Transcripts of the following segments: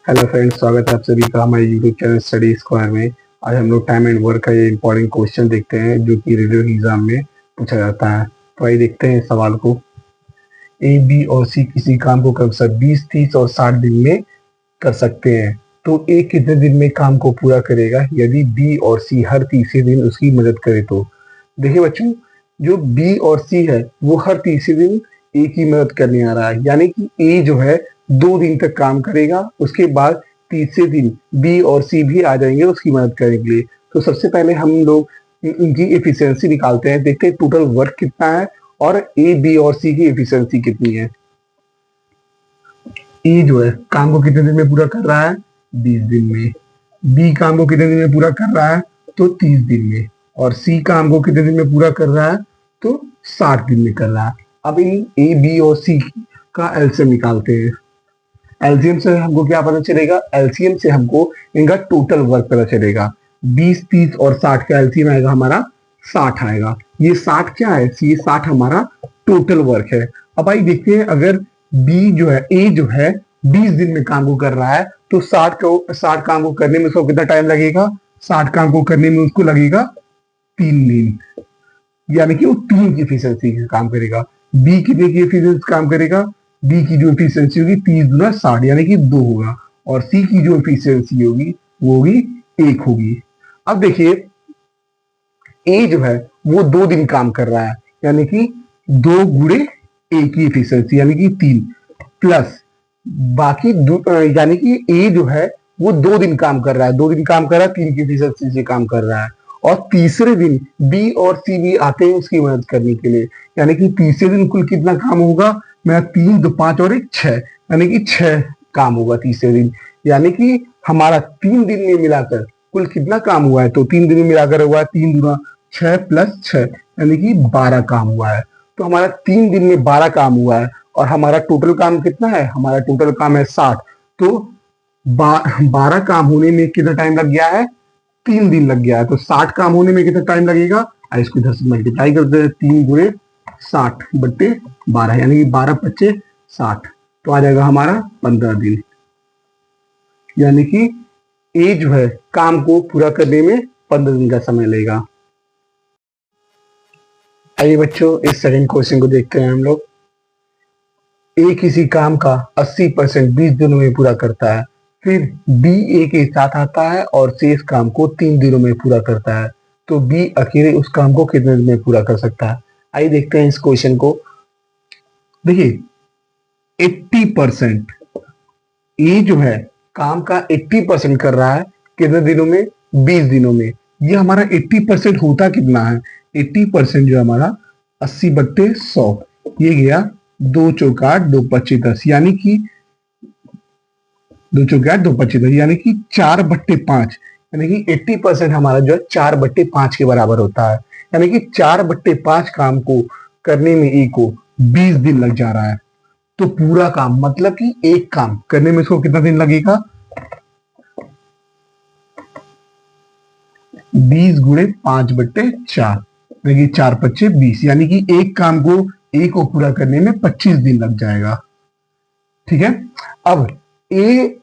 Hello friends, स्वागत है आप सभी का हमारे यूट्यूब चैनल स्टडी स्क्वायर में। आज हम लोग टाइम एंड वर्क का ये इंपॉर्टेंट क्वेश्चन देखते हैं जो कि रेलवे एग्जाम में पूछा जाता है। तो आइए देखते हैं इस सवाल को। ए, बी और सी किसी काम को क्रमशः 20, 30 और 60 दिन में कर सकते हैं। तो ए कितने दिन में काम को पूरा करेगा यदि बी और सी हर तीसरे दिन उसकी मदद करे तो। देखिए बच्चों, जो बी और सी है वो हर तीसरे दिन ए की मदद करने आ रहा है, यानी कि ए जो है 2 दिन तक काम करेगा, उसके बाद तीसरे दिन बी और सी भी आ जाएंगे उसकी मदद करने के लिए। तो सबसे पहले हम लोग इनकी एफिशिएंसी निकालते हैं, देखते हैं टोटल वर्क कितना है और ए, बी और सी की एफिशिएंसी कितनी है। ए जो है काम को कितने दिन में पूरा कर रहा है, 20 दिन में। बी काम को कितने दिन में पूरा कर रहा है, तो 30 दिन में। और सी काम को कितने दिन में पूरा कर रहा है, तो 60 दिन में कर रहा है। अब इन ए, बी और सी का एलसीएम निकालते हैं। एलसीएम से हमको क्या पता चलेगा, एलसीएम से हमको इनका टोटल वर्क पता चलेगा। 20, 30 और 60 का एलसीएम आएगा हमारा 60 आएगा। ये 60 क्या है, ये 60 हमारा टोटल वर्क है। अब आइए देखते हैं, अगर बी जो है, ए जो है 20 दिन में काम को कर रहा है तो 60 काम को करने में उसको कितना टाइम लगेगा, 60 काम को करने में उसको लगेगा 3 दिन, यानी कि वो 3 की एफिशिएंसी से काम करेगा। बी कितने की एफिशिएंसी काम करेगा, बी की जो एफिशिएंसी होगी 30 गुना 60 यानी कि 2 होगा। और सी की जो एफिशिएंसी होगी वो होगी 1 होगी। अब देखिए, ए जो है वो 2 दिन काम कर रहा है, यानी कि 2 गुणे ए की एफिशिएंसी यानी कि 3 प्लस बाकी यानी कि ए जो है वो 2 दिन काम कर रहा है, 2 दिन काम कर रहा है, 3 की एफिशिएंसी से काम कर रहा है। और तीसरे दिन बी और सी भी आते हैं उसकी मदद करने के लिए, यानी कि तीसरे दिन कुल कितना काम होगा, मेरा 3, 2, 5 और 1 6, यानी कि 6 काम होगा तीसरे दिन। यानी कि हमारा 3 दिन में मिलाकर कुल कितना काम हुआ है, तो 3 दिन में मिलाकर हुआ है 3 दूना 6 प्लस 6 यानी कि 12 काम हुआ है। तो हमारा 3 दिन में 12 काम हुआ है और हमारा टोटल काम कितना है, हमारा टोटल काम है 60। तो 12 काम होने में कितना टाइम लग गया है, 3 दिन लग गया है। तो 60 काम होने में कितना टाइम लगेगा, इसको इधर से मल्टीप्लाई करते हैं, 3 गुणे 60 बट्टे 12 यानी कि 12 पच्चे 60, तो आ जाएगा हमारा 15 दिन। यानी कि ए जो है काम को पूरा करने में 15 दिन का समय लेगा। आइए बच्चों, इस सेकंड क्वेश्चन को देखते हैं हम लोग। ए किसी काम का 80% 20 दिनों में पूरा करता है, फिर बी ए के साथ आता है और शेष काम को 3 दिनों में पूरा करता है, तो बी अकेले उस काम को कितने दिन में पूरा कर सकता है। आइए देखते हैं इस क्वेश्चन को। देखिए 80% ए जो है काम का 80% कर रहा है, कितने दिनों में, 20 दिनों में। ये हमारा 80% होता कितना है, 80% जो हमारा 80 बट्टे 100, ये गया 2 चौका 8 2 25 10, यानी कि 2 चौका 8 2 25 10 यानी कि 4 बट्टे 5, यानी कि 80% हमारा जो है 4 बट्टे 5 के बराबर होता है। यानी कि 4 बट्टे 5 काम को करने में ए को 20 दिन लग जा रहा है। तो पूरा काम मतलब कि एक काम करने में इसको कितना दिन लगेगा, 20 गुणे 5 बट्टे 4 यानी कि 4 पच्चे 20, यानी कि एक काम को ए को पूरा करने में 25 दिन लग जाएगा। ठीक है। अब ए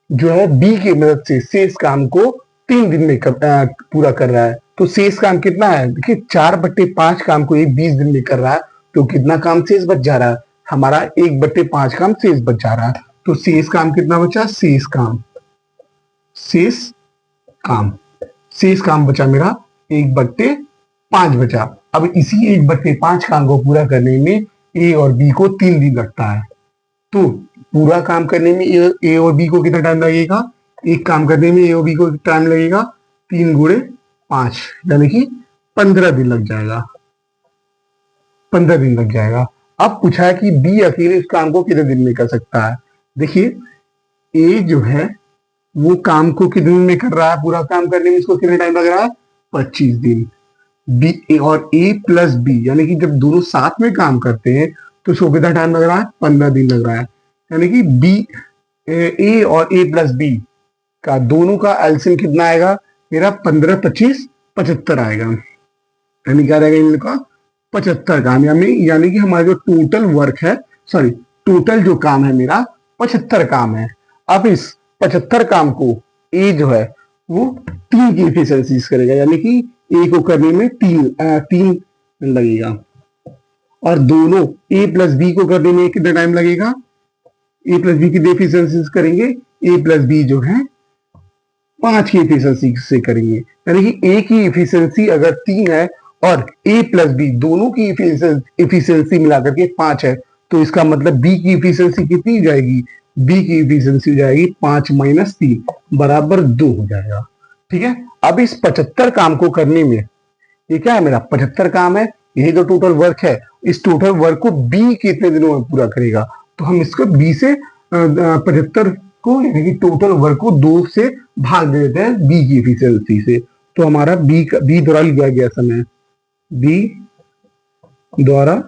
जो है बी की मदद से शेष काम को 3 दिन में पूरा कर रहा है, तो शेष काम कितना है, देखिए 4 बट्टे 5 काम को 20 दिन में कर रहा है, तो कितना काम शेष बच जा रहा है, हमारा 1 बट्टे 5 काम शेष बच जा रहा है। तो शेष काम कितना बचा, शेष काम बचा मेरा 1 बट्टे 5 बचा। अब इसी 1 बट्टे 5 काम को पूरा करने में ए और बी को 3 दिन लगता है, तो पूरा काम करने में ए और बी को कितना टाइम लगेगा, एक काम करने में ए और बी को टाइम लगेगा 3 गुणे 5 यानी कि 15 दिन लग जाएगा, 15 दिन लग जाएगा। अब पूछा है कि बी अकेले इस काम को कितने दिन में कर सकता है। देखिए ए जो है वो काम को कितने दिन में कर रहा है, पूरा काम करने में इसको कितना टाइम लग रहा है, 25 दिन। बी और ए प्लस बी यानी कि जब दोनों साथ में काम करते हैं तो इसको कितना टाइम लग रहा है, 15 दिन लग रहा है। यानी कि बी ए और ए प्लस बी का दोनों का एलसीएम कितना आएगा, मेरा 15 25 75 आएगा, यानी क्या रहेगा इनका 75 काम, यानी कि हमारा जो टोटल वर्क है, सॉरी टोटल जो काम है मेरा 75 काम है। अब इस 75 काम को ए जो है वो 3 की एफिशिएंसी करेगा, यानी कि ए को करने में तीन लगेगा, और दोनों ए प्लस बी को करने में कितना टाइम लगेगा, ए प्लस बी की एफिशिएंसी करेंगे, ए प्लस बी जो है 5 की एफिशिएंसी से करेंगे, यानी कि ए की एफिशिएंसी अगर 3 है और ए प्लस बी दोनों की एफिशिएंसी मिलाकर के 5 है, तो इसका मतलब बी की एफिशिएंसी कितनी हो जाएगी, बी की एफिशिएंसी हो जाएगी 5 माइनस 3 बराबर 2 हो जाएगा। ठीक है, अब इस 75 काम को करने में, ये क्या है, मेरा 75 काम है, यही जो टोटल वर्क है, इस टोटल वर्क को बी कितने दिनों में पूरा करेगा, तो हम इसको बी से 75 को, यानी कि टोटल वर्क को 2 से भाग दे देते हैं बी की एफिशिएंसी से, तो हमारा बी द्वारा लिया गया समय, बी द्वारा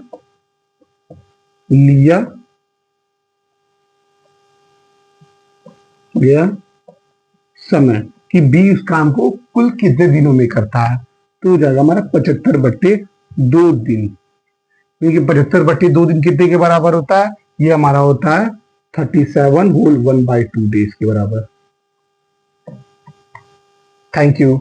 लिया गया समय कि बी उस काम को कुल कितने दिनों में करता है, तो हो जाएगा हमारा 75/2 दिन, क्योंकि 75/2 दिन कितने के बराबर होता है, ये हमारा होता है 37 होल 1/2 डेज के बराबर। Thank you.